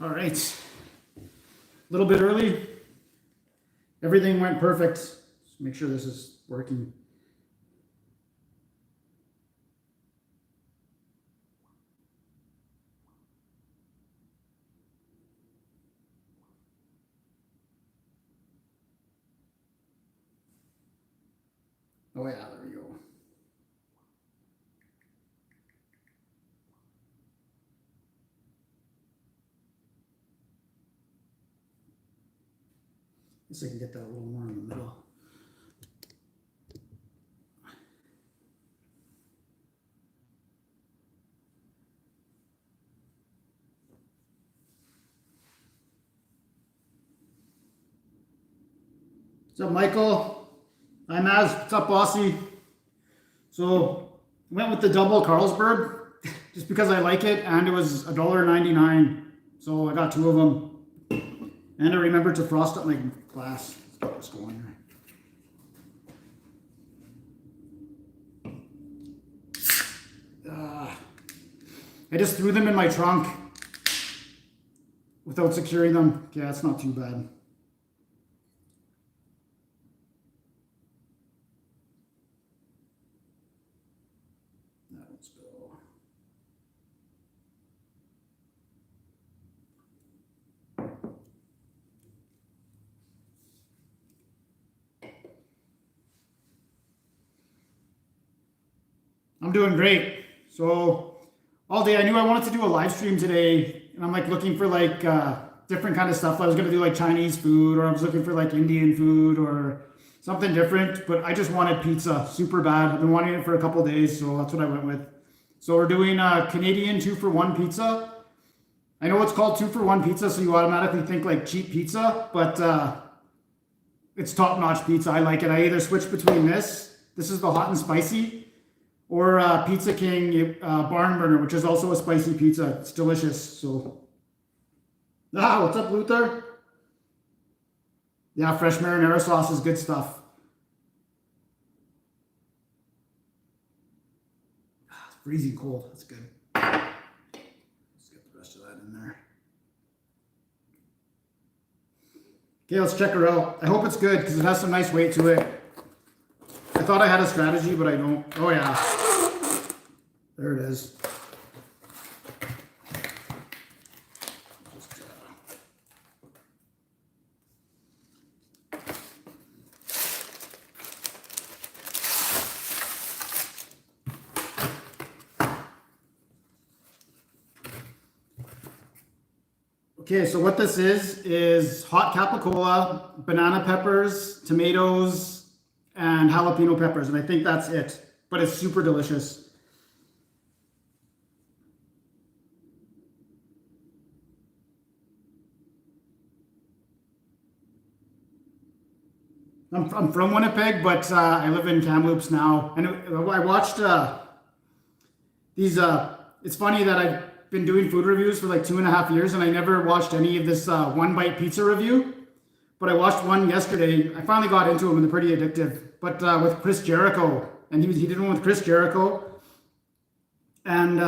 All right. A little bit early. Everything went perfect. Just make sure this is working. Oh yeah, there we go. Guess I can get that a little more in the middle. What's up, Michael? I'm Az. What's up, Bossy? So went with the double Carlsberg just because I like it, and it was $1.99. So I got two of them, and I remembered to frost up my glass. Let's get this going here. I just threw them in my trunk without securing them. Yeah, it's not too bad. That one's go. I'm doing great. So all day I knew I wanted to do a live stream today, and I'm like looking for like different kind of stuff. I was gonna do like Chinese food, or I was looking for like Indian food or something different. But I just wanted pizza super bad. I've been wanting it for a couple days, so that's what I went with. So we're doing Canadian 2-for-1 pizza. I know it's called 2-for-1 pizza, so you automatically think like cheap pizza, but it's top-notch pizza. I like it. I either switch between this. This is the hot and spicy, or Pizza King Barn Burner, which is also a spicy pizza. It's delicious. So, what's up, Luther? Yeah, fresh marinara sauce is good stuff. It's freezing cold. That's good. Let's get the rest of that in there. Okay, let's check her out. I hope it's good because it has some nice weight to it. I thought I had a strategy, but I don't. Oh yeah, there it is. Okay, so what this is hot capicola, banana peppers, tomatoes, and jalapeno peppers, and I think that's it. But it's super delicious. I'm from Winnipeg, but I live in Kamloops now, and I watched these. It's funny that I've been doing food reviews for like 2.5 years, and I never watched any of this one bite pizza review. But I watched one yesterday. I finally got into them, and they're pretty addictive. But with Chris Jericho, and he did one with Chris Jericho, and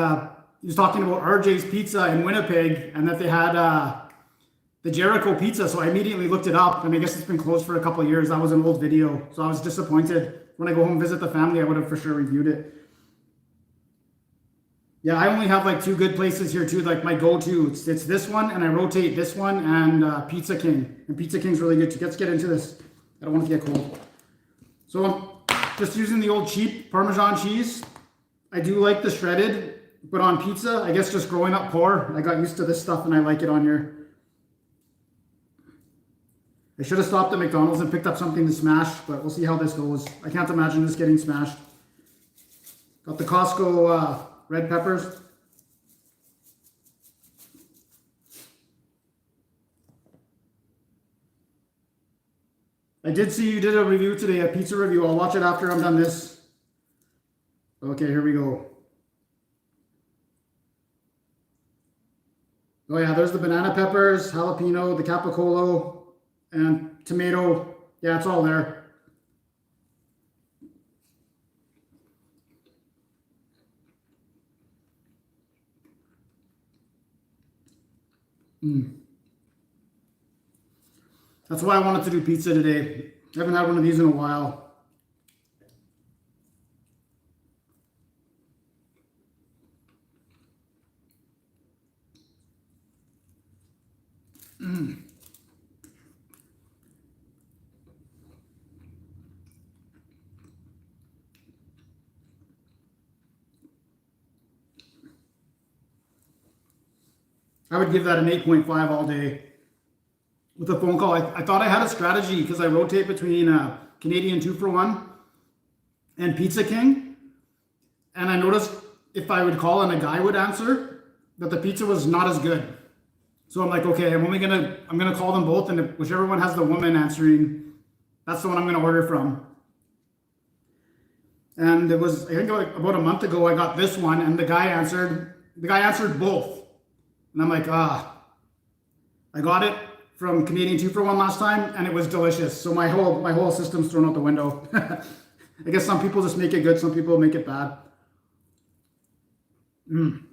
he was talking about RJ's Pizza in Winnipeg, and that they had the Jericho Pizza. So I immediately looked it up, and I guess it's been closed for a couple of years. That was an old video, so I was disappointed. When I go home and visit the family, I would have for sure reviewed it. Yeah, I only have like two good places here too. Like my go-to, it's this one, and I rotate this one and Pizza King. And Pizza King's really good too. Let's get into this. I don't want it to get cold. So I'm just using the old cheap Parmesan cheese. I do like the shredded, but on pizza, I guess just growing up poor, I got used to this stuff and I like it on here. I should have stopped at McDonald's and picked up something to smash, but we'll see how this goes. I can't imagine this getting smashed. Got the Costco red peppers. I did see you did a review today, a pizza review. I'll watch it after I'm done this. Okay, here we go. Oh yeah, there's the banana peppers, jalapeno, the capicola, and tomato. Yeah, it's all there. That's why I wanted to do pizza today. I haven't had one of these in a while. I would give that an 8.5 all day. With a phone call, I thought I had a strategy because I rotate between Canadian 2-for-1 and Pizza King. And I noticed if I would call and a guy would answer, that the pizza was not as good. So I'm like, okay, I'm gonna call them both, and whichever one has the woman answering, that's the one I'm gonna order from. And it was, I think like about a month ago, I got this one, and the guy answered both. And I'm like, I got it from Canadian 2-for-1 last time, and it was delicious. So my whole system's thrown out the window. I guess some people just make it good, some people make it bad. Man,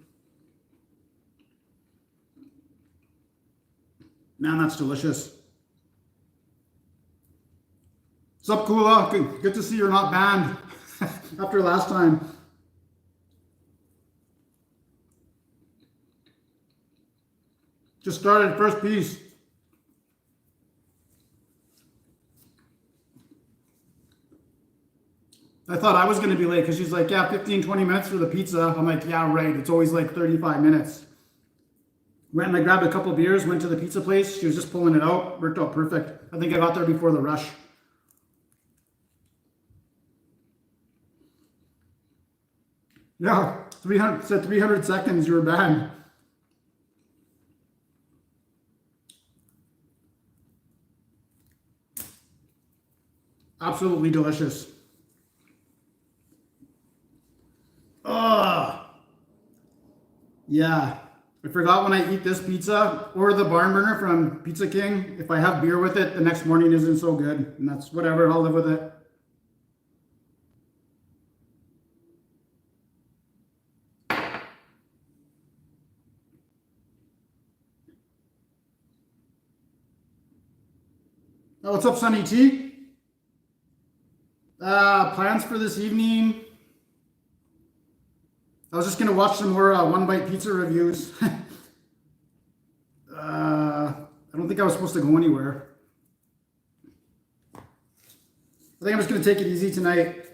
that's delicious. What's up, Kula? Good to see you're not banned after last time. Just started, first piece. I thought I was going to be late because she's like, yeah, 15, 20 minutes for the pizza. I'm like, yeah, right. It's always like 35 minutes. Went and I grabbed a couple beers, went to the pizza place. She was just pulling it out. Worked out perfect. I think I got there before the rush. Yeah, 300 seconds, you were banned. Absolutely delicious. Yeah. I forgot when I eat this pizza or the barn burner from Pizza King, if I have beer with it, the next morning isn't so good. And that's whatever, I'll live with it. Oh, what's up, Sunny T? Plans for this evening. I was just gonna watch some more One Bite Pizza reviews. I don't think I was supposed to go anywhere. I think I'm just gonna take it easy tonight.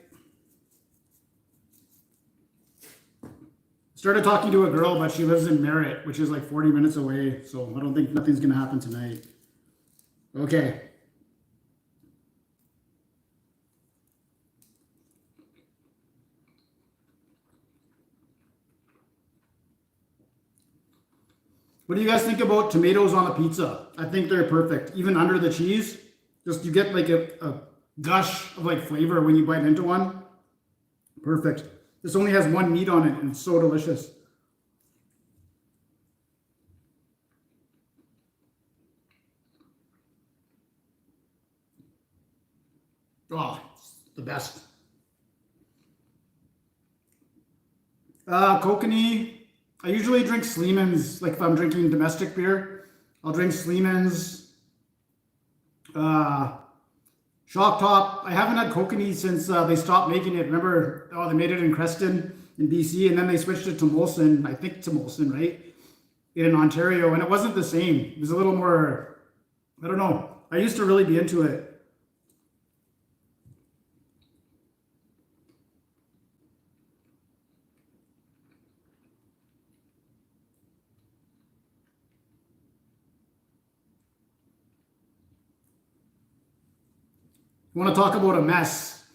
Started talking to a girl, but she lives in Merritt, which is like 40 minutes away. So I don't think nothing's gonna happen tonight. Okay. What do you guys think about tomatoes on a pizza? I think they're perfect. Even under the cheese, just you get like a gush of like flavor when you bite into one. Perfect. This only has one meat on it and it's so delicious. Oh, it's the best. Kokanee. I usually drink Sleeman's, like if I'm drinking domestic beer, I'll drink Sleeman's. Shock Top. I haven't had Kokanee since they stopped making it. Remember, they made it in Creston in BC, and then they switched it to Molson. I think to Molson, right? In Ontario, and it wasn't the same. It was a little more, I don't know. I used to really be into it. You want to talk about a mess?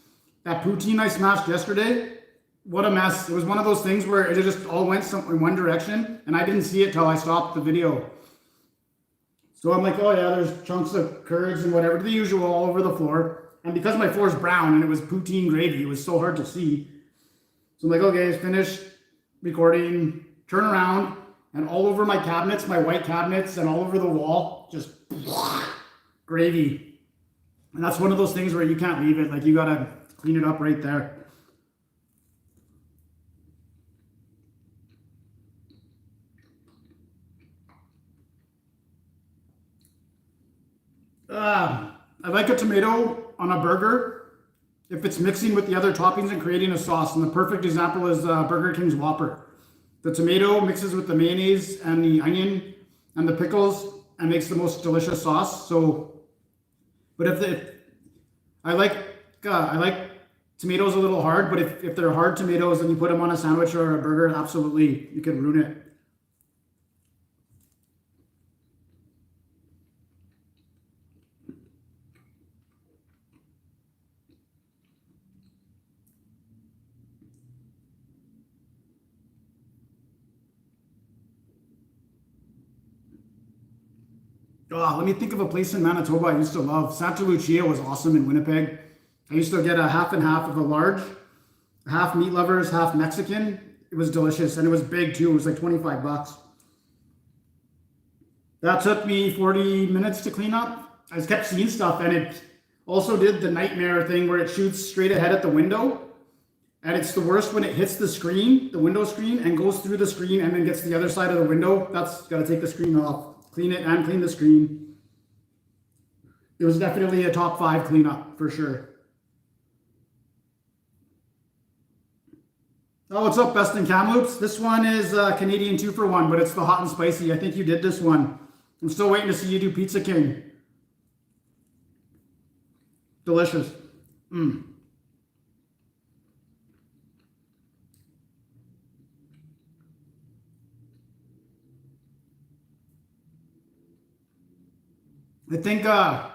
That poutine I smashed yesterday, what a mess. It was one of those things where it just all went in one direction, and I didn't see it till I stopped the video. So I'm like, oh yeah, there's chunks of curds and whatever, the usual all over the floor. And because my floor is brown and it was poutine gravy, it was so hard to see. So I'm like, okay, finish recording, turn around, and all over my cabinets, my white cabinets, and all over the wall, just gravy. And that's one of those things where you can't leave it. Like, you gotta clean it up right there. I like a tomato on a burger if it's mixing with the other toppings and creating a sauce. And the perfect example is Burger King's Whopper. The tomato mixes with the mayonnaise and the onion and the pickles and makes the most delicious sauce. So, but I like tomatoes a little hard, but if they're hard tomatoes and you put them on a sandwich or a burger, absolutely you can ruin it. Oh, let me think of a place in Manitoba I used to love. Santa Lucia was awesome in Winnipeg. I used to get a half and half of a large, half meat lovers, half Mexican. It was delicious and it was big too. It was like 25 bucks. That took me 40 minutes to clean up. I just kept seeing stuff and it also did the nightmare thing where it shoots straight ahead at the window. And it's the worst when it hits the screen, the window screen, and goes through the screen and then gets to the other side of the window. That's got to take the screen off, clean it and clean the screen. It was definitely a top 5 cleanup for sure. Oh, what's up, Best in Kamloops? This one is Canadian 2 for 1, but it's the hot and spicy. I think you did this one. I'm still waiting to see you do Pizza King. Delicious. Mm. I think I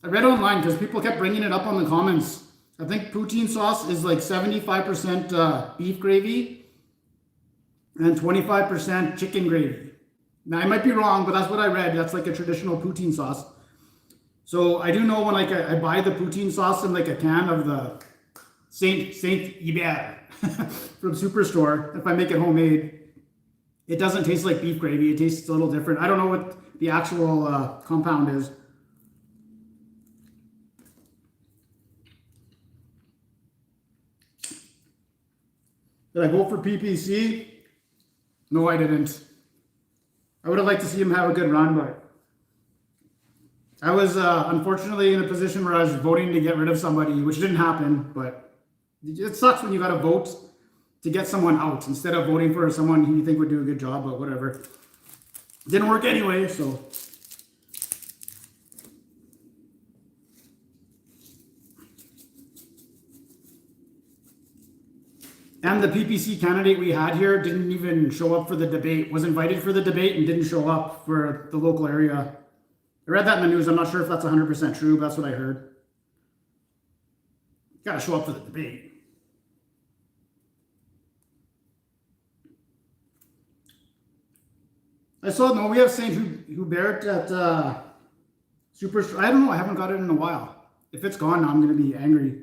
read online because people kept bringing it up on the comments. I think poutine sauce is like 75% beef gravy and 25% chicken gravy. Now I might be wrong, but that's what I read. That's like a traditional poutine sauce. So I do know when like I buy the poutine sauce in like a can of the Saint Hubert from Superstore. If I make it homemade, it doesn't taste like beef gravy. It tastes a little different. I don't know what the actual compound is. Did I vote for PPC? No, I didn't. I would have liked to see him have a good run, but I was unfortunately in a position where I was voting to get rid of somebody, which didn't happen, but it sucks when you got to vote to get someone out instead of voting for someone who you think would do a good job, but whatever. Didn't work anyway, so. And the PPC candidate we had here didn't even show up for the debate, was invited for the debate and didn't show up for the local area. I read that in the news. I'm not sure if that's 100% true, but that's what I heard. Got to show up for the debate. I saw, no, we have St. Hubert at Super. I don't know. I haven't got it in a while. If it's gone now, I'm going to be angry.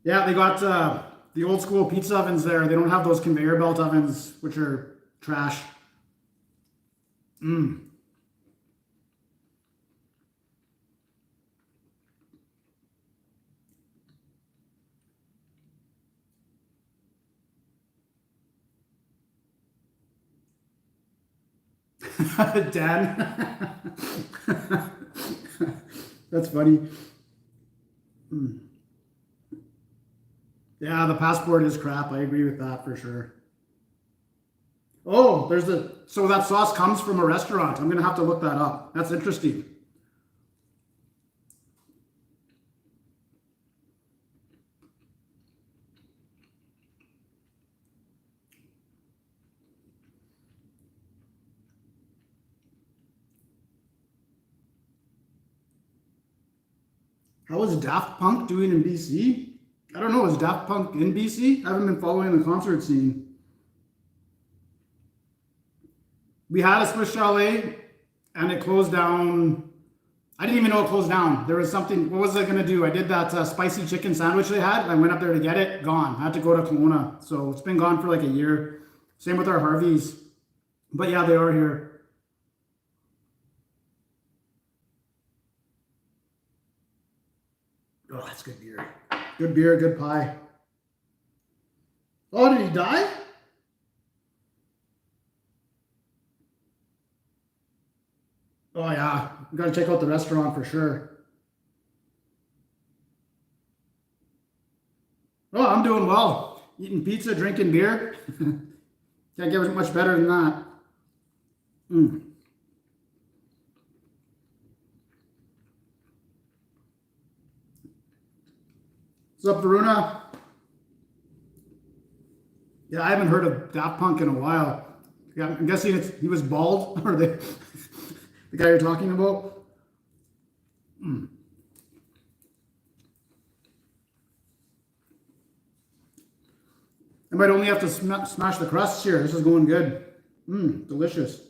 Yeah, they got the old school pizza ovens there. They don't have those conveyor belt ovens, which are trash. Mm. Dan. That's funny. Mm. Yeah, the passport is crap. I agree with that for sure. Oh, so that sauce comes from a restaurant. I'm gonna have to look that up. That's interesting. How is Daft Punk doing in BC? I don't know. Is Daft Punk in BC? I haven't been following the concert scene. We had a Swiss Chalet and it closed down. I didn't even know it closed down. There was something. What was I gonna do? I did that spicy chicken sandwich they had. I went up there to get it. Gone. I had to go to Kelowna. So it's been gone for like a year. Same with our Harveys. But yeah, they are here. Oh, that's good beer. Good beer, good pie. Oh, did he die? Oh yeah, we gotta check out the restaurant for sure. Oh, I'm doing well. Eating pizza, drinking beer. Can't get much better than that. Mm. What's up, Varuna? Yeah, I haven't heard of Daft Punk in a while. Yeah, I'm guessing he was bald, or the guy you're talking about. Mm. I might only have to smash the crusts here. This is going good. Delicious.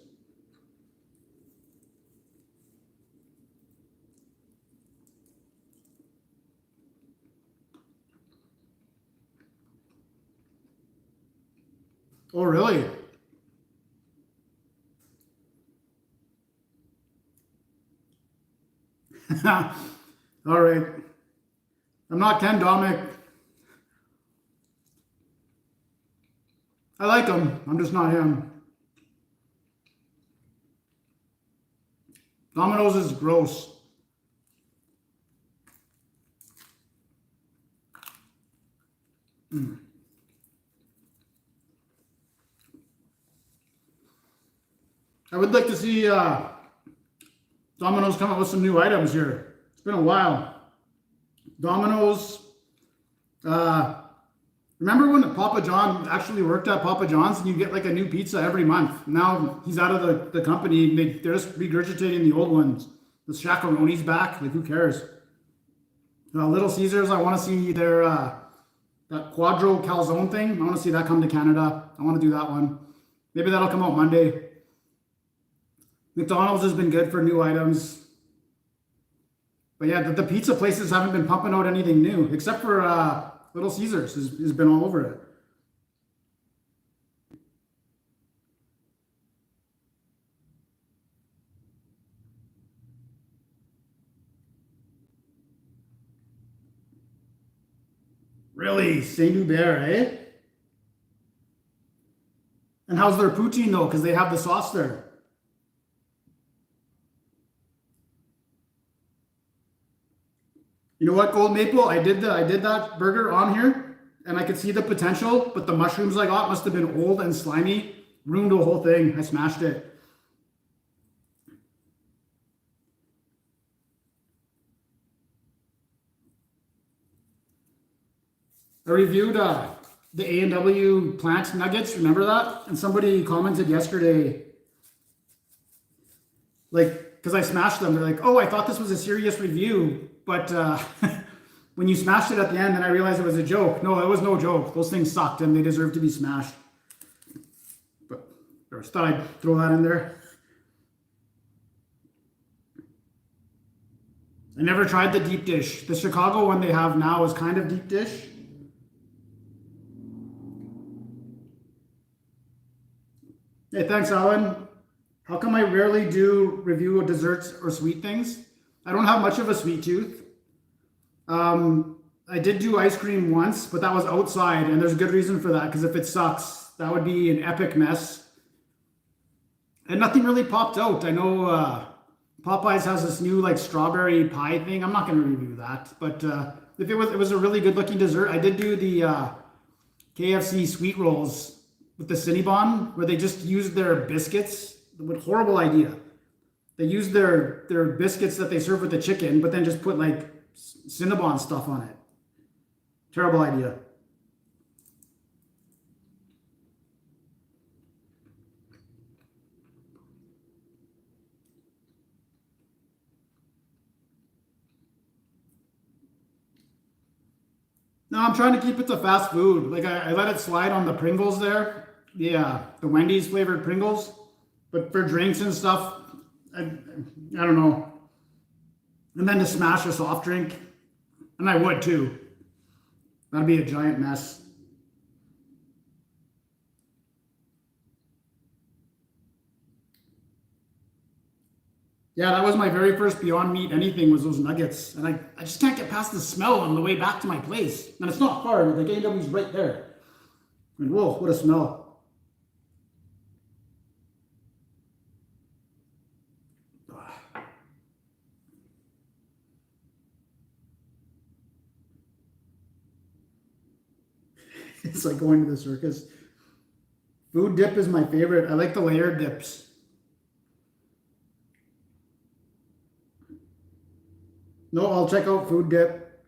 Oh, really? All right. I'm not Ken Domick. I like him. I'm just not him. Domino's is gross. I would like to see Domino's come up with some new items here. It's been a while. Domino's. Remember when Papa John actually worked at Papa John's and you get like a new pizza every month? Now he's out of the company. They're just regurgitating the old ones. The Shakaroni's back. Like, who cares? Little Caesars, I want to see their that Quadro Calzone thing. I want to see that come to Canada. I want to do that one. Maybe that'll come out Monday. McDonald's has been good for new items. But yeah, the pizza places haven't been pumping out anything new, except for Little Caesars has been all over it. Really? Saint Hubert, eh? And how's their poutine though? Because they have the sauce there. You know what, Gold Maple? I did that burger on here, and I could see the potential, but the mushrooms I got must have been old and slimy. Ruined the whole thing. I smashed it. I reviewed the A&W plant nuggets. Remember that? And somebody commented yesterday, like, because I smashed them. They're like, "Oh, I thought this was a serious review, but when you smashed it at the end, then I realized it was a joke." No, it was no joke. Those things sucked, and they deserve to be smashed. But I just thought I'd throw that in there. I never tried the deep dish. The Chicago one they have now is kind of deep dish. Hey, thanks, Alan. How come I rarely do review of desserts or sweet things? I don't have much of a sweet tooth. I did do ice cream once, but that was outside, and there's a good reason for that, because if it sucks, that would be an epic mess. And nothing really popped out. I know Popeyes has this new like strawberry pie thing. I'm not going to review that, but if it was a really good looking dessert. I did do the KFC sweet rolls with the Cinnabon, where they just used their biscuits. What horrible idea! They used their biscuits that they serve with the chicken, but then just put like Cinnabon stuff on it. Terrible idea. No, I'm trying to keep it to fast food. Like I let it slide on the Pringles there. Yeah, the Wendy's flavored Pringles. But for drinks and stuff, I don't know. And then to smash a soft drink, and I would too. That'd be a giant mess. Yeah, that was my very first Beyond Meat anything was those nuggets. And I just can't get past the smell on the way back to my place. And it's not far, like A&W's right there. And whoa, what a smell. It's like going to the circus. Food dip is my favorite. I like the layered dips. No, I'll check out food dip.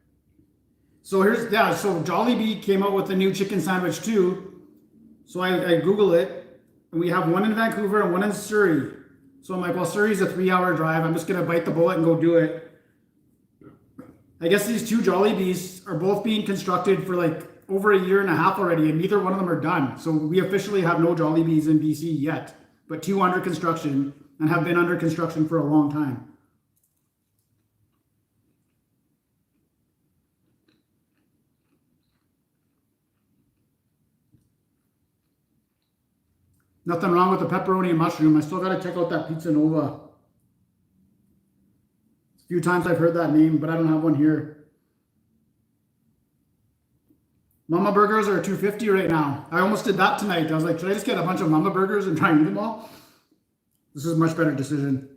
So here's, yeah, so Jollibee came out with a new chicken sandwich too. So I Google it, and we have one in Vancouver and one in Surrey. So I'm like, well, Surrey's a 3-hour drive. I'm just gonna bite the bullet and go do it. I guess these two Jollibees are both being constructed for like over a year and a half already, and neither one of them are done. So we officially have no Jollibees in BC yet, but two under construction and have been under construction for a long time. Nothing wrong with the pepperoni and mushroom. I still gotta check out that Pizza Nova. A few times I've heard that name, but I don't have one here. Mama burgers are $2.50 right now. I almost did that tonight. I was like, should I just get a bunch of Mama burgers and try and eat them all? This is a much better decision.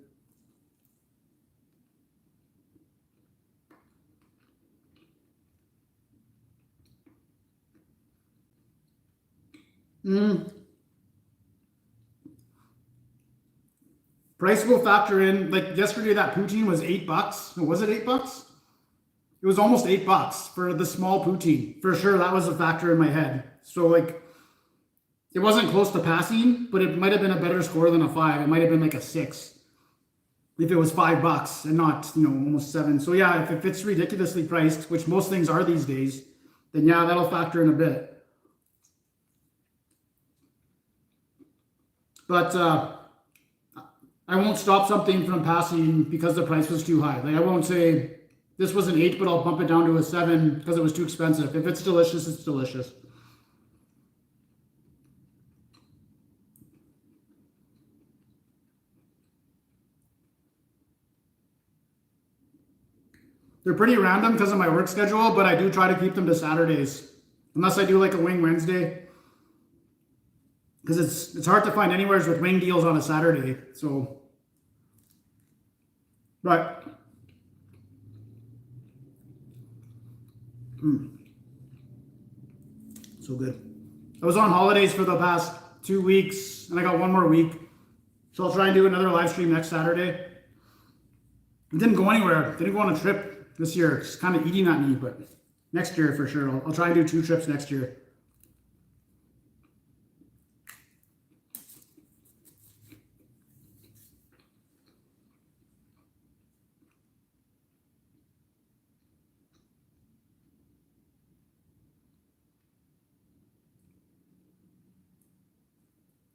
Price will factor in, like yesterday, that poutine was $8. Was it $8? It was almost $8 for the small poutine. For sure, that was a factor in my head. So like, it wasn't close to passing, but it might have been a better score than a 5. It might have been like a 6 if it was $5 and not, almost 7. So yeah, if it's ridiculously priced, which most things are these days, then yeah, that'll factor in a bit. But I won't stop something from passing because the price was too high. Like I won't say this was an 8, but I'll bump it down to a 7 because it was too expensive. If it's delicious, it's delicious. They're pretty random because of my work schedule, but I do try to keep them to Saturdays. Unless I do like a Wing Wednesday. Because it's hard to find anywheres with wing deals on a Saturday. So, but so good. I was on holidays for the past 2 weeks, and I got one more week. So I'll try and do another live stream next Saturday. It didn't go anywhere. Didn't go on a trip this year. It's kind of eating at me, but next year for sure. I'll try and do 2 trips next year.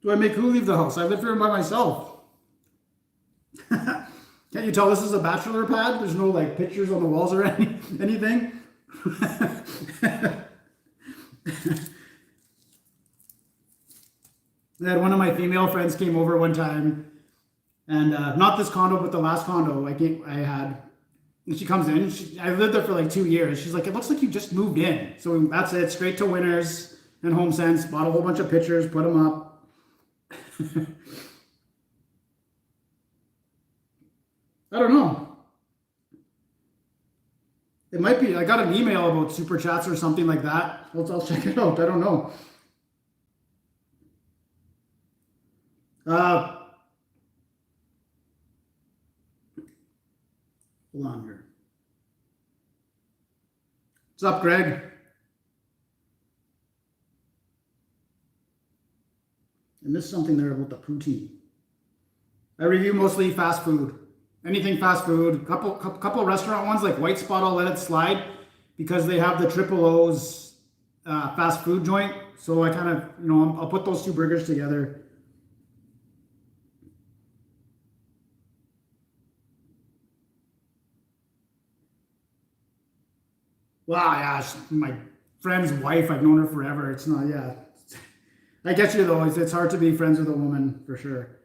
Do I make who leave the house? I live here by myself. Can't you tell this is a bachelor pad? There's no like pictures on the walls or anything. I had one of my female friends came over one time, and not this condo, but the last condo I had. And she comes in. I lived there for like 2 years. She's like, "It looks like you just moved in." So that's it. Straight to Winners and HomeSense. Bought a whole bunch of pictures, put them up. I don't know. It might be. I got an email about super chats or something like that. I'll check it out. I don't know. Hold on here. What's up, Greg? I missed something there about the poutine. I review mostly fast food. Anything fast food. Couple restaurant ones like White Spot, I'll let it slide because they have the Triple O's fast food joint. So I kind of, I'll put those 2 burgers together. Wow, yeah, my friend's wife. I've known her forever. It's not, yeah. I get you though. It's hard to be friends with a woman for sure.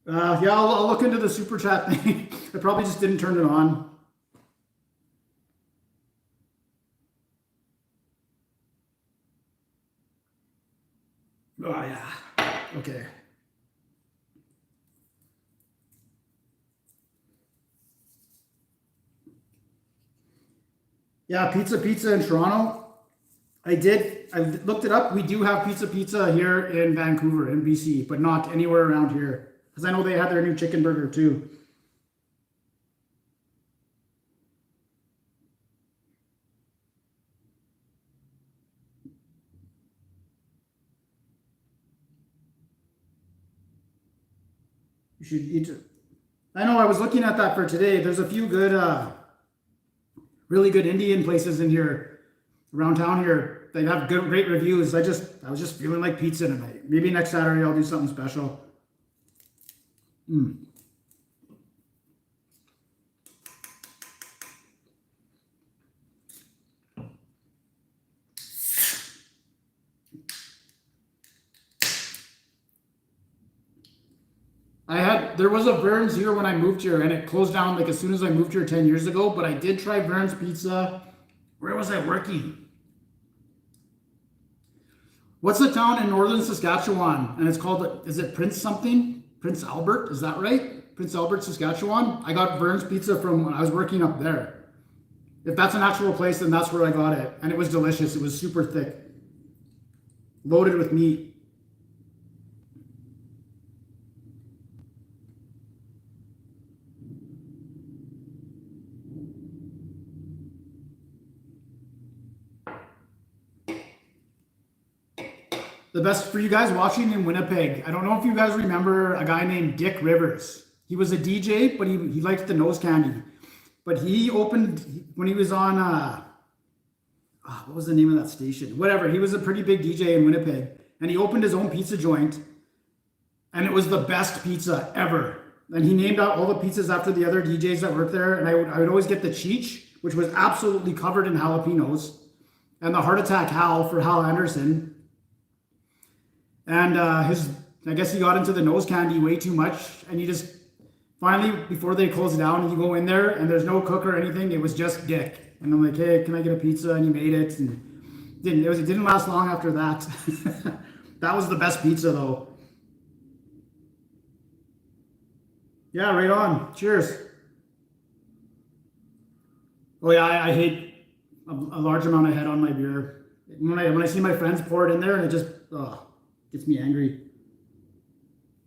Yeah, I'll look into the super chat thing. I probably just didn't turn it on. Oh yeah. Okay. Yeah, pizza in Toronto. I did. I looked it up. We do have Pizza here in Vancouver, in BC, but not anywhere around here. Because I know they had their new chicken burger too. You should eat it. I know I was looking at that for today. There's a few good, really good Indian places in here, around town here. They have great reviews. I was just feeling like pizza tonight. Maybe next Saturday I'll do something special. There was a Vern's here when I moved here, and it closed down like as soon as I moved here 10 years ago. But I did try Vern's Pizza. Where was I working? What's the town in northern Saskatchewan? And it's called, is it Prince something? Prince Albert, is that right? Prince Albert, Saskatchewan? I got Vern's Pizza from when I was working up there. If that's an actual place, then that's where I got it. And it was delicious. It was super thick. Loaded with meat. The best for you guys watching in Winnipeg. I don't know if you guys remember a guy named Dick Rivers. He was a DJ, but he liked the nose candy. But he opened, when he was on, what was the name of that station? Whatever. He was a pretty big DJ in Winnipeg. And he opened his own pizza joint. And it was the best pizza ever. And he named out all the pizzas after the other DJs that worked there. And I would always get the Cheech, which was absolutely covered in jalapenos. And the Heart Attack Hal for Hal Anderson. And I guess he got into the nose candy way too much. And he just, finally, before they closed down, you go in there and there's no cook or anything. It was just Dick. And I'm like, hey, can I get a pizza? And he made it. And it didn't last long after that. That was the best pizza though. Yeah, right on. Cheers. Oh yeah, I hate a large amount of head on my beer. When I see my friends pour it in there and it just, gets me angry.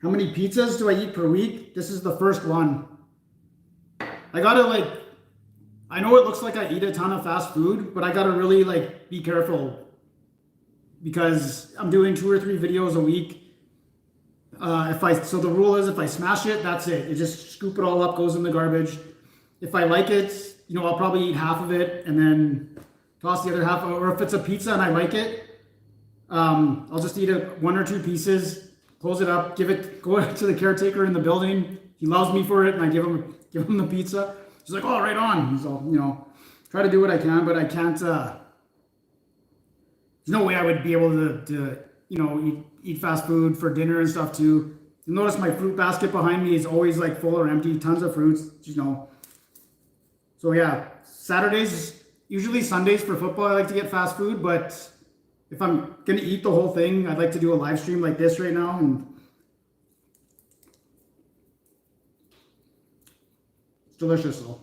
How many pizzas do I eat per week? This is the first one. I gotta I know it looks like I eat a ton of fast food, but I gotta really be careful because I'm doing 2 or 3 videos a week. So the rule is if I smash it, that's it. You just scoop it all up, goes in the garbage. If I like it, I'll probably eat half of it and then toss the other half. Or if it's a pizza and I like it, I'll just eat 1 or 2 pieces, close it up, go to the caretaker in the building. He loves me for it, and I give him the pizza. He's like, "Oh, right on." So try to do what I can, but I can't. There's no way I would be able to eat fast food for dinner and stuff too. You'll notice my fruit basket behind me is always full or empty, tons of fruits. So yeah, Saturdays, usually Sundays for football, I like to get fast food, but if I'm going to eat the whole thing, I'd like to do a live stream like this right now. And it's delicious though.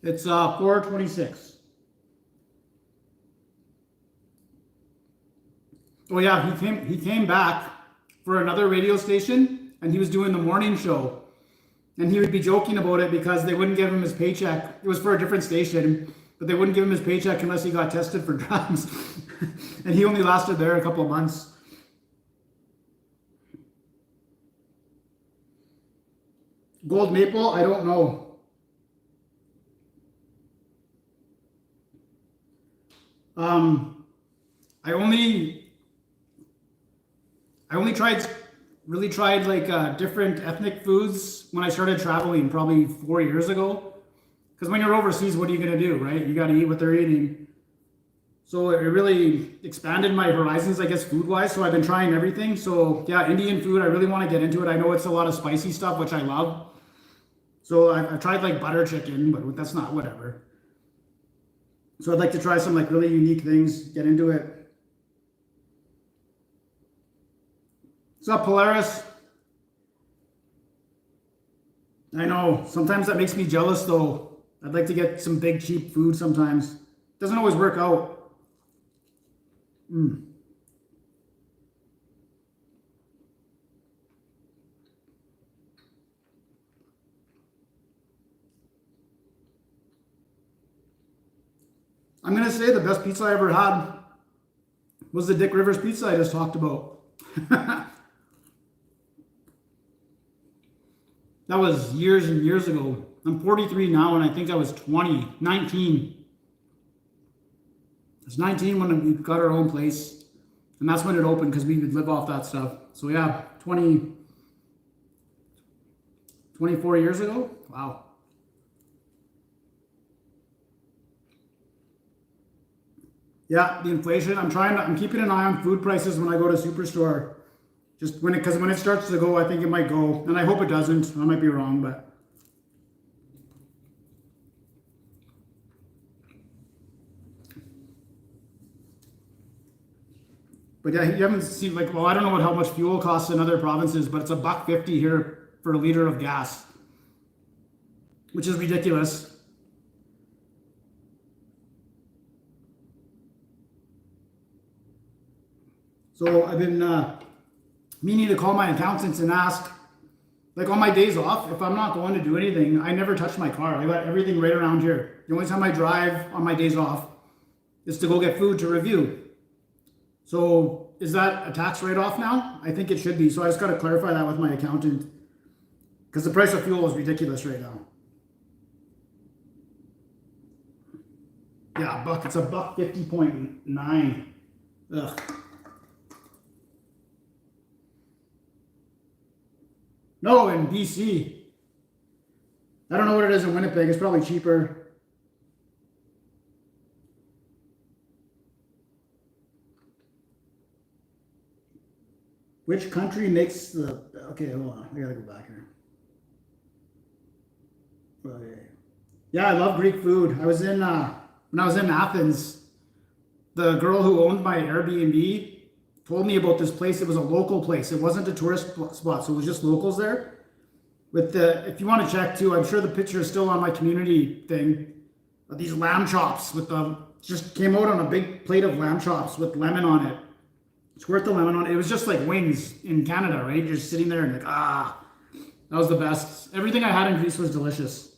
It's 4:26. Oh yeah, he came back for another radio station and he was doing the morning show. And he would be joking about it because they wouldn't give him his paycheck. It was for a different station, but they wouldn't give him his paycheck unless he got tested for drugs. And he only lasted there a couple of months. Gold maple, I don't know. I only tried different ethnic foods when I started traveling probably 4 years ago. Because when you're overseas, what are you going to do, right? You got to eat what they're eating. So it really expanded my horizons, I guess, food-wise. So I've been trying everything. So yeah, Indian food, I really want to get into it. I know it's a lot of spicy stuff, which I love. So I've tried butter chicken, but that's not whatever. So I'd like to try some really unique things, get into it. What's up, Polaris? I know. Sometimes that makes me jealous, though. I'd like to get some big, cheap food sometimes. Doesn't always work out. I'm going to say the best pizza I ever had was the Dick Rivers pizza I just talked about. That was years and years ago. I'm 43 now, and I think I was 19. I was 19 when we got our own place, and that's when it opened because we would live off that stuff. So yeah, 24 years ago? Wow. Yeah, the inflation. I'm keeping an eye on food prices when I go to Superstore. Just because when it starts to go, I think it might go, and I hope it doesn't. I might be wrong, but yeah, you haven't seen like, well, I don't know how much fuel costs in other provinces, but it's $1.50 here for a liter of gas, which is ridiculous. So I've been meaning to call my accountants and ask, like on my days off, if I'm not going to do anything, I never touch my car. I got everything right around here. The only time I drive on my days off is to go get food to review. So is that a tax write-off now? I think it should be. So I just got to clarify that with my accountant because the price of fuel is ridiculous right now. Yeah, buck. It's $1.50.9. Ugh. No, in BC. I don't know what it is in Winnipeg. It's probably cheaper. Which country makes the... Okay, hold on. I gotta go back here. Okay. Yeah, I love Greek food. I was in... when I was in Athens, the girl who owned my Airbnb told me about this place. It was a local place. It wasn't a tourist spot, so it was just locals there. If you want to check too, I'm sure the picture is still on my community thing. These lamb chops just came out on a big plate of lamb chops with lemon on it. Squirt the lemon on it. It was just like wings in Canada, right? You're just sitting there and like, that was the best. Everything I had in Greece was delicious.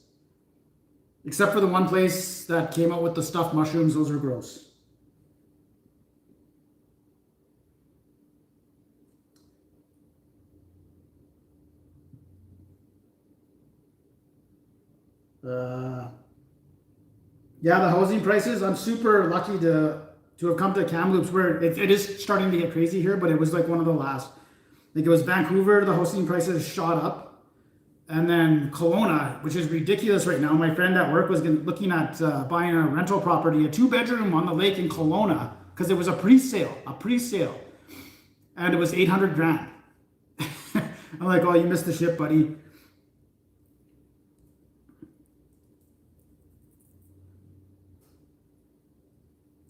Except for the one place that came out with the stuffed mushrooms. Those are gross. Yeah, the housing prices. I'm super lucky to have come to Kamloops, where it is starting to get crazy here, but it was like one of the last. Like it was Vancouver, the housing prices shot up, and then Kelowna, which is ridiculous right now. My friend at work was looking at buying a rental property, a 2-bedroom on the lake in Kelowna, because it was a pre-sale, and it was 800 grand. I'm like, oh, you missed the ship, buddy.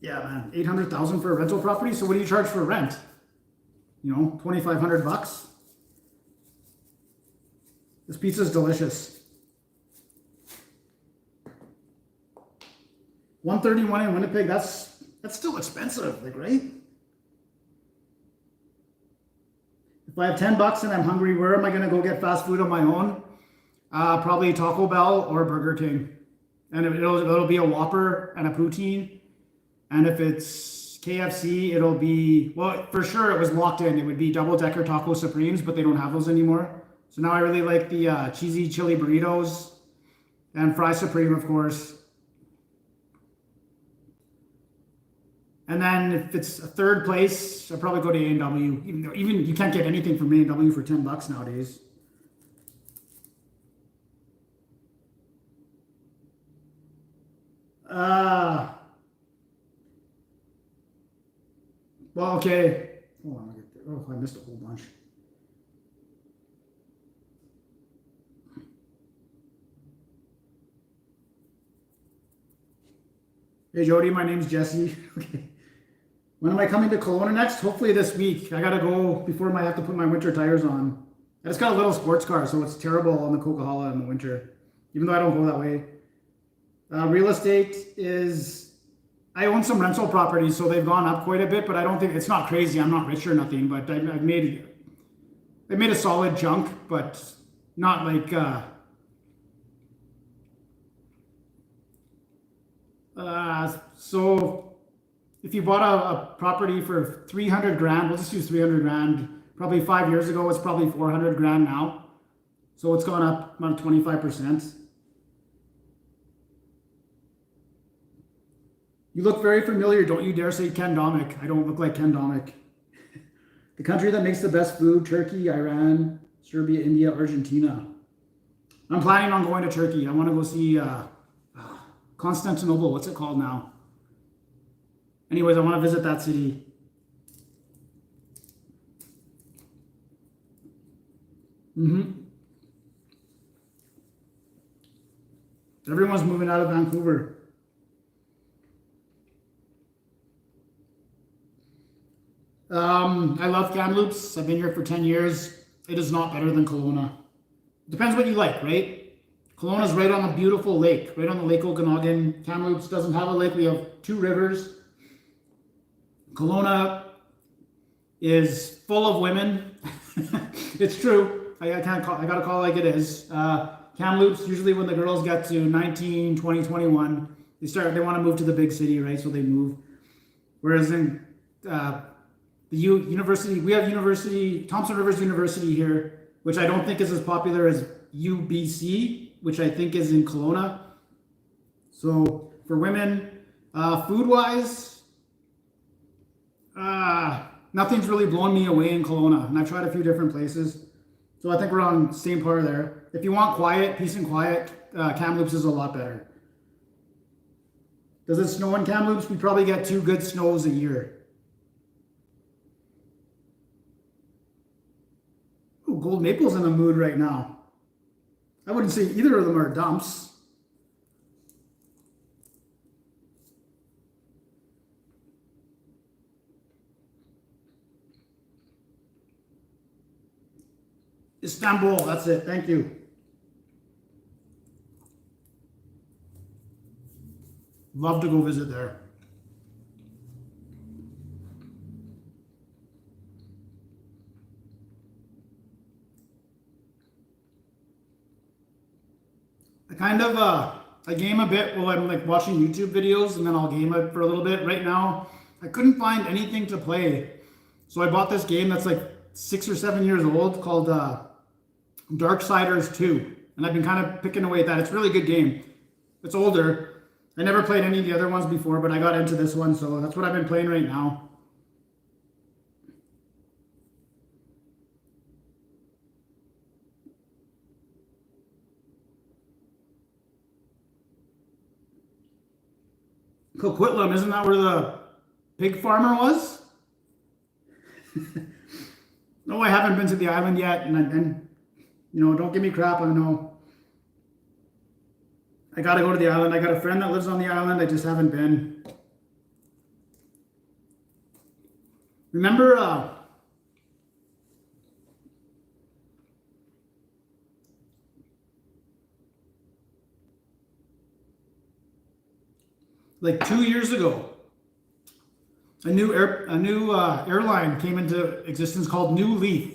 Yeah, man, 800,000 for a rental property. So what do you charge for rent? 2,500 bucks. This pizza is delicious. 131 in Winnipeg. That's still expensive, like, right? If I have 10 bucks and I'm hungry, where am I gonna go get fast food on my own? Probably Taco Bell or Burger King, and it'll be a Whopper and a poutine. And if it's KFC, it'll be, well, for sure it was locked in. It would be double-decker taco supremes, but they don't have those anymore. So now I really like the cheesy chili burritos and fry supreme, of course. And then if it's a third place, I'll probably go to A&W. Even you can't get anything from A&W for 10 bucks nowadays. Well, okay. Hold on, I missed a whole bunch. Hey Jody, my name's Jesse. Okay. When am I coming to Kelowna next? Hopefully this week. I gotta go before I have to put my winter tires on. I just got a little sports car, so it's terrible on the Coquihalla in the winter, even though I don't go that way. Real estate is, I own some rental properties, so they've gone up quite a bit, but I don't think it's not crazy. I'm not rich or nothing, but I made a solid chunk, but not like so if you bought a property for 300 grand, we'll just use 300 grand. Probably 5 years ago, it's probably 400 grand now. So it's gone up about 25%. You look very familiar. Don't you dare say Ken Domick. I don't look like Ken Domick. The country that makes the best food: Turkey, Iran, Serbia, India, Argentina. I'm planning on going to Turkey. I want to go see Constantinople. What's it called now? Anyways, I want to visit that city. Everyone's moving out of Vancouver. I love Kamloops. I've been here for 10 years. It is not better than Kelowna. Depends what you like, right? Kelowna's right on a beautiful lake, right on the Lake Okanagan. Kamloops doesn't have a lake. We have two rivers. Kelowna is full of women. It's true. I can't call, I gotta call it like it is. Kamloops, usually when the girls get to 19, 20, 21, they want to move to the big city, right? So they move. Whereas in the university, we have Thompson Rivers University here, which I don't think is as popular as UBC, which I think is in Kelowna. So for women, food-wise, nothing's really blown me away in Kelowna, and I've tried a few different places. So I think we're on the same par there. If you want quiet, peace and quiet, Kamloops is a lot better. Does it snow in Kamloops? We probably get 2 good snows a year. Oh, Gold Maple's in the mood right now. I wouldn't say either of them are dumps. Istanbul, that's it. Thank you. Love to go visit there. I game a bit while I'm like watching YouTube videos, and then I'll game it for a little bit. Right now, I couldn't find anything to play, so I bought this game that's like 6 or 7 years old called Darksiders 2, and I've been kind of picking away at that. It's a really good game. It's older. I never played any of the other ones before, but I got into this one, so that's what I've been playing right now. Coquitlam, isn't that where the pig farmer was? No, I haven't been to the island yet, and don't give me crap. I know I gotta go to the island. I got a friend that lives on the island. I just haven't been. Remember, like 2 years ago, a new airline came into existence called New Leaf,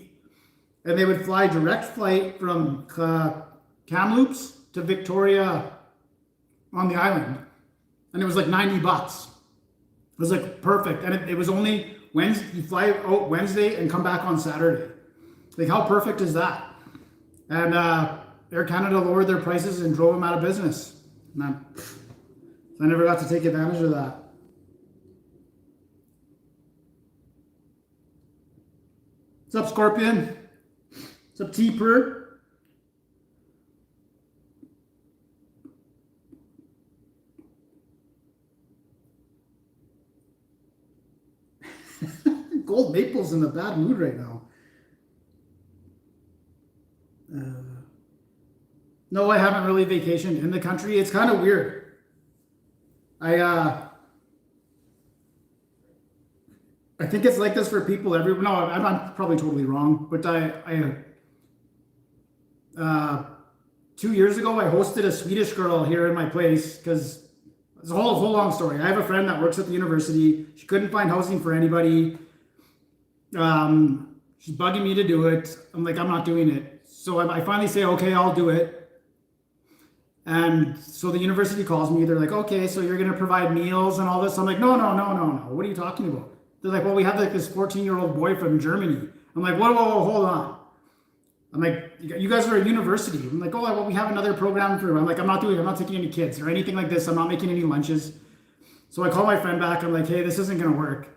and they would fly direct flight from Kamloops to Victoria on the island, and it was like $90. It was like perfect, and it was only Wednesday. You fly out Wednesday and come back on Saturday. Like, how perfect is that? And Air Canada lowered their prices and drove them out of business. And I never got to take advantage of that. What's up, Scorpion? What's up, T-Per? Gold Maple's in a bad mood right now. No, I haven't really vacationed in the country. It's kind of weird. I think it's like this for people everywhere. No, I'm probably totally wrong, but Uh, 2 years ago, I hosted a Swedish girl here in my place because it's a whole long story. I have a friend that works at the university. She couldn't find housing for anybody. She's bugging me to do it. I'm like, I'm not doing it. So I finally say, okay, I'll do it. And so the university calls me. They're like, okay, so you're going to provide meals and all this. I'm like, no, no, no, no, no. What are you talking about? They're like, well, we have like this 14-year-old boy from Germany. I'm like, whoa, hold on. I'm like, you guys are a university. I'm like, oh, well, we have another program for. I'm like, I'm not taking any kids or anything like this. I'm not making any lunches. So I call my friend back. I'm like, hey, this isn't going to work.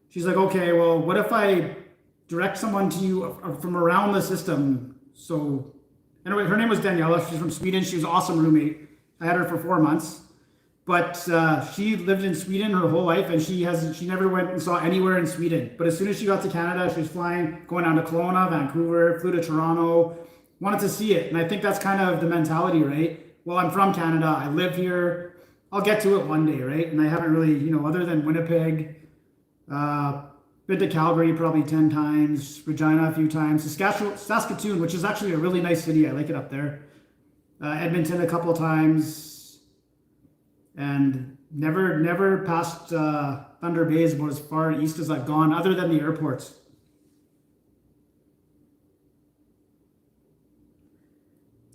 She's like, okay, well, what if I direct someone to you from around the system? So anyway, her name was Daniela. She's from Sweden. She was an awesome roommate. I had her for 4 months. But she lived in Sweden her whole life, and she never went and saw anywhere in Sweden. But as soon as she got to Canada, she was going down to Kelowna, Vancouver, flew to Toronto, wanted to see it. And I think that's kind of the mentality, right? Well, I'm from Canada. I live here. I'll get to it one day, right? And I haven't really, other than Winnipeg, been to Calgary probably 10 times, Regina a few times, Saskatoon, which is actually a really nice city. I like it up there. Edmonton a couple times. And never past Thunder Bay is about as far east as I've gone, other than the airports.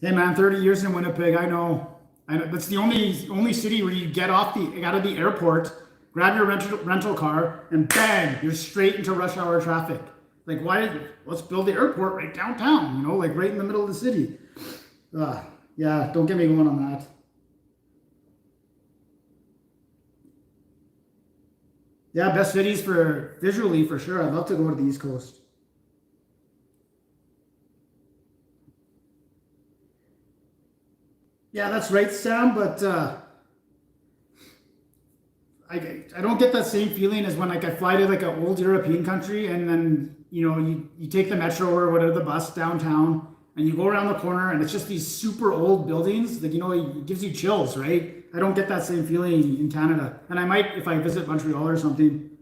Hey man, 30 years in Winnipeg. I know. That's the only city where you get out of the airport, grab your rental car, and bang, you're straight into rush hour traffic. Like, why? Let's build the airport right downtown. Like right in the middle of the city. Yeah, don't get me going on that. Yeah, best cities for visually for sure. I'd love to go to the East Coast. Yeah, that's right, Sam. But I don't get that same feeling as when like I fly to like an old European country and then you take the metro or whatever the bus downtown and you go around the corner and it's just these super old buildings. Like it gives you chills, right? I don't get that same feeling in Canada, and I might if I visit Montreal or something.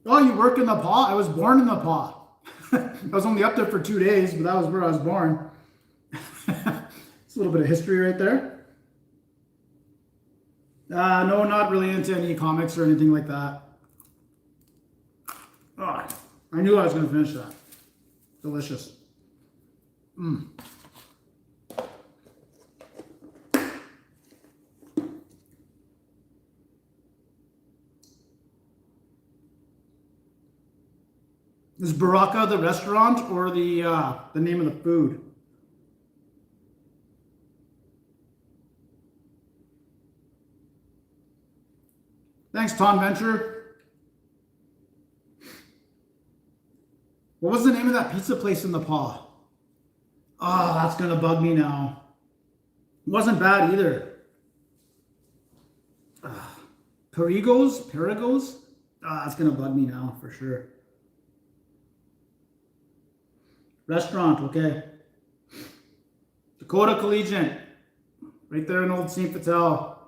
Oh, you work in the paw? I was born in the paw. I was only up there for 2 days, but that was where I was born. It's a little bit of history right there. No, not really into any comics or anything like that. Oh, I knew I was going to finish that. Delicious. Is Baraka the restaurant or the name of the food? Thanks, Tom Venture. What was the name of that pizza place in the paw? Oh, that's gonna bug me now. It wasn't bad either. Perigos? Ah, that's gonna bug me now for sure. Restaurant, okay. Dakota Collegiate, right there in Old St. Patel.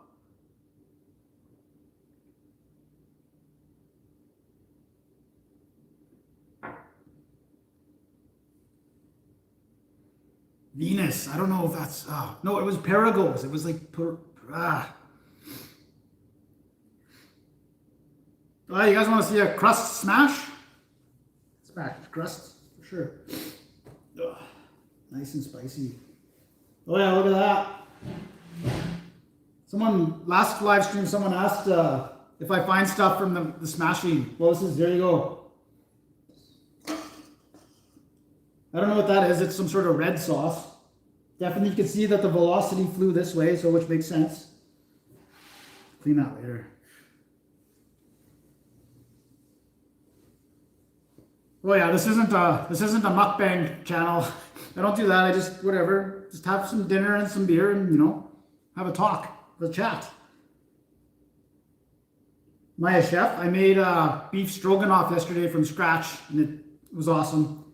Venus, I don't know if that's, no, it was Perigos. It was like, Oh, you guys want to see a crust smash? Smash crust, for sure. Ugh, nice and spicy. Oh yeah, look at that. Last live stream, someone asked if I find stuff from the smashing. Well, there you go. I don't know what that is. It's some sort of red sauce. Definitely you can see that the velocity flew this way, so which makes sense. Clean that later. Oh yeah, this isn't a mukbang channel. I don't do that. I just whatever. Just have some dinner and some beer and have a talk, have a chat. Maya chef. I made beef stroganoff yesterday from scratch and it was awesome.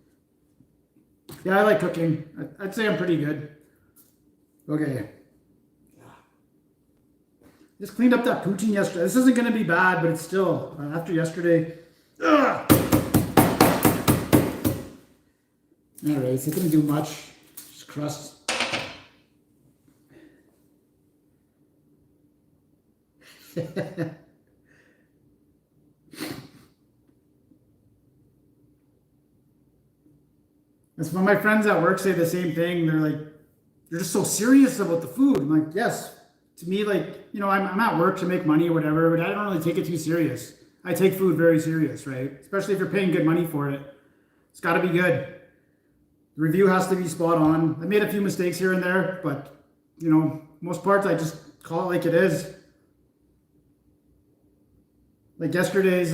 Yeah, I like cooking. I'd say I'm pretty good. Okay. Just cleaned up that poutine yesterday. This isn't going to be bad, but it's still, after yesterday. Ugh. Anyways, it didn't do much. Just crust. That's when my friends at work say the same thing. They're like, you're just so serious about the food. I'm like, yes. To me, like, I'm at work to make money or whatever, but I don't really take it too serious. I take food very serious, right? Especially if you're paying good money for it. It's got to be good. The review has to be spot on. I made a few mistakes here and there, but, most parts I just call it like it is. Like yesterday's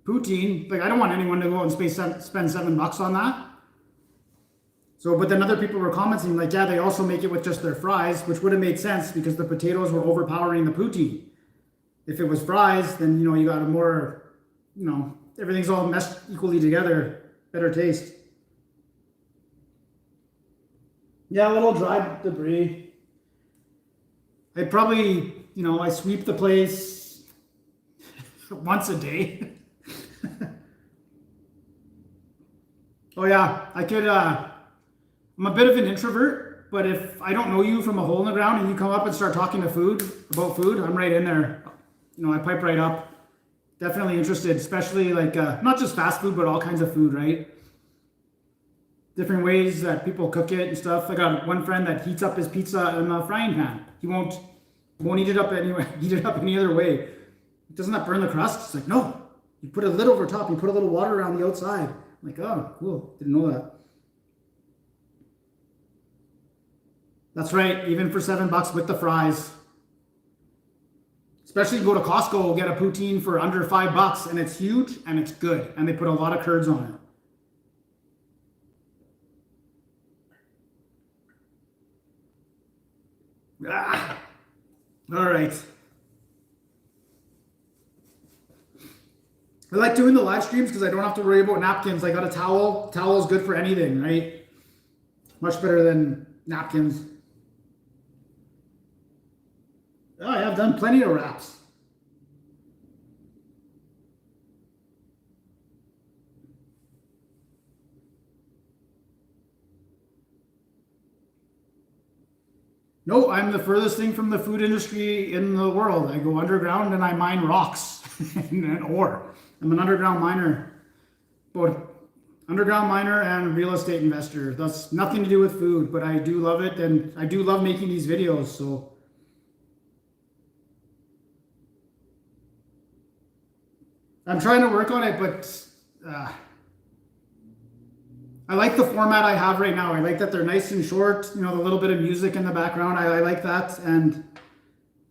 poutine, like I don't want anyone to go out and spend $7 on that. So, but then other people were commenting like, yeah, they also make it with just their fries, which would have made sense because the potatoes were overpowering the poutine. If it was fries, then, you got a more, everything's all meshed equally together, better taste. Yeah, a little dry debris. I probably, I sweep the place once a day. Oh yeah, I could, I'm a bit of an introvert, but if I don't know you from a hole in the ground and you come up and start talking about food, I'm right in there. I pipe right up. Definitely interested, especially like not just fast food, but all kinds of food, right? Different ways that people cook it and stuff. I got one friend that heats up his pizza in a frying pan. He won't heat it up any other way. Doesn't that burn the crust? It's like, no. You put a lid over top. You put a little water around the outside. I'm like, oh, cool. Didn't know that. That's right, even for $7 with the fries. Especially go to Costco, get a poutine for under $5 and it's huge and it's good. And they put a lot of curds on it. Ah, all right. I like doing the live streams because I don't have to worry about napkins. I got a towel. Towel is good for anything, right? Much better than napkins. Oh, yeah, I've done plenty of wraps. No, I'm the furthest thing from the food industry in the world. I go underground and I mine rocks and ore. I'm an underground miner. Both underground miner and real estate investor. That's nothing to do with food, but I do love it and I do love making these videos, so I'm trying to work on it, but I like the format I have right now. I like that they're nice and short, the little bit of music in the background. I like that. And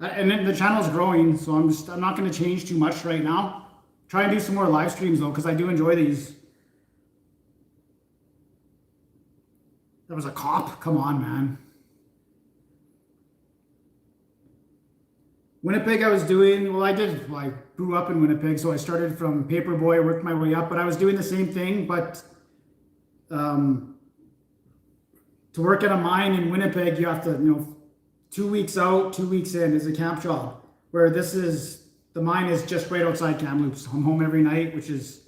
then the channel's growing, so I'm not going to change too much right now. Try and do some more live streams though, because I do enjoy these. That was a cop? Come on, man. Winnipeg I grew up in Winnipeg, so I started from paper boy, worked my way up, but I was doing the same thing, but to work at a mine in Winnipeg, you have to, 2 weeks out, 2 weeks in is a camp job, where the mine is just right outside Kamloops. I'm home every night, which is,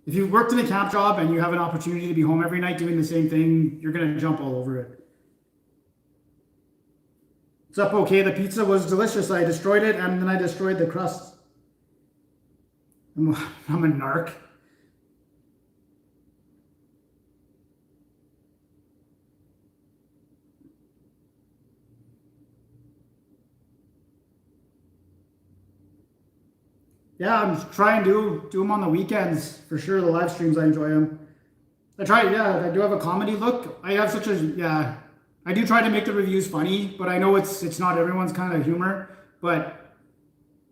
if you've worked in a camp job and you have an opportunity to be home every night doing the same thing, you're going to jump all over it. It's up okay. The pizza was delicious. I destroyed it and then I destroyed the crust. I'm a narc. Yeah, I'm trying to do them on the weekends for sure. The live streams, I enjoy them. I do have a comedy look. I do try to make the reviews funny, but I know it's not everyone's kind of humor. But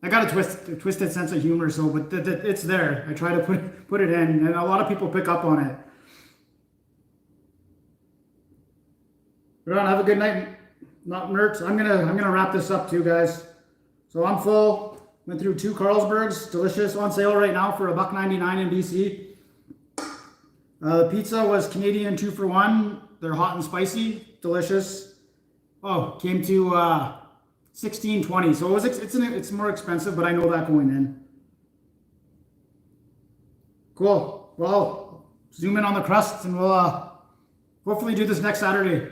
I got a twisted sense of humor, so but it's there. I try to put it in, and a lot of people pick up on it. But have a good night, not nerds. I'm gonna wrap this up too, guys. So I'm full. Went through 2 Carlsbergs, delicious, on sale right now for $1.99 in BC. The pizza was Canadian 2 for 1. They're hot and spicy, delicious. Oh, came to $16.20. So it's more expensive, but I know that going in. Cool. Well, zoom in on the crusts, and we'll hopefully do this next Saturday.